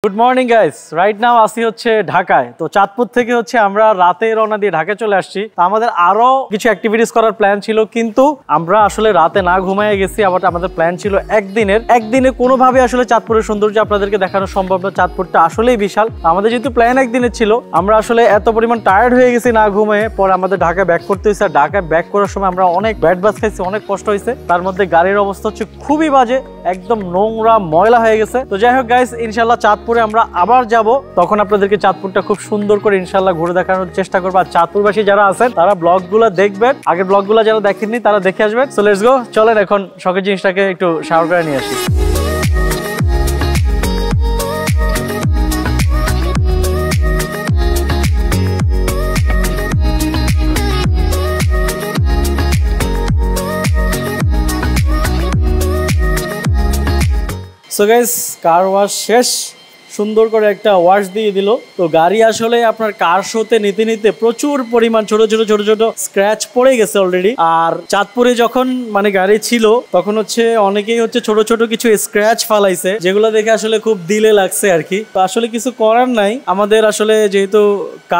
Good morning guys, right now আসি হচ্ছে ঢাকায়। তো চাঁদপুর থেকে হচ্ছে আমরা রাতে রওনা দিয়ে ঢাকায় চলে আসছি। তো আমাদের আরো কিছু অ্যাক্টিভিটিস করার প্ল্যান ছিল, কিন্তু আমরা আসলে রাতে না ঘুমায় গেছি। আবার আমাদের প্ল্যান ছিল একদিনে কোনোভাবে আসলে চাঁদপুরের সৌন্দর্য আপনাদেরকে দেখানো সম্ভব না। চাঁদপুরটা আসলেই বিশাল। আমাদের যেহেতু প্ল্যান একদিনের ছিল, আমরা আসলে এত পরিমাণ টায়ার্ড হয়ে গেছি না ঘুমিয়ে। পরে আমাদের ঢাকায় ব্যাক করতে হয়েছে। আর ঢাকায় ব্যাক করার সময় আমরা অনেক ব্যাড বাস খাইছি, অনেক কষ্ট হয়েছে। তার মধ্যে গাড়ির অবস্থা হচ্ছে খুবই বাজে, একদম নোংরা ময়লা হয়ে গেছে। তো যাই হোক গাইস, ইনশাল্লাহ চাঁদপুরে আমরা আবার যাব, তখন আপনাদেরকে চাঁদপুরটা খুব সুন্দর করে ইনশাল্লাহ ঘুরে দেখানোর চেষ্টা করবো। আর চাঁদপুরবাসী যারা আছেন তারা ব্লগগুলো দেখবেন, আগের ব্লগগুলো যারা দেখেননি তারা দেখে আসবেন। সো লেটস গো, চলেন এখন শখের জিনিসটাকে একটু শাওয়ার করে নিয়ে আসি। সো গাইস, কার ওয়াশ শেষ, সুন্দর করে একটা ওয়াশ দিয়ে দিল। তো গাড়ি আসলে আপনার কার শোতে নিতে নিতে প্রচুর পরিমাণ ছোট ছোট স্ক্র্যাচ পড়ে গেছে অলরেডি। আর চাঁদপুরে যখন মানে গাড়ি ছিল তখন হচ্ছে অনেকেই হচ্ছে ছোট ছোট কিছু স্ক্র্যাচ ফালাইছে, যেগুলো দেখে আসলে খুব দিলে লাগছে আর কি। তো আসলে কিছু করার নাই, আমাদের আসলে যেহেতু কার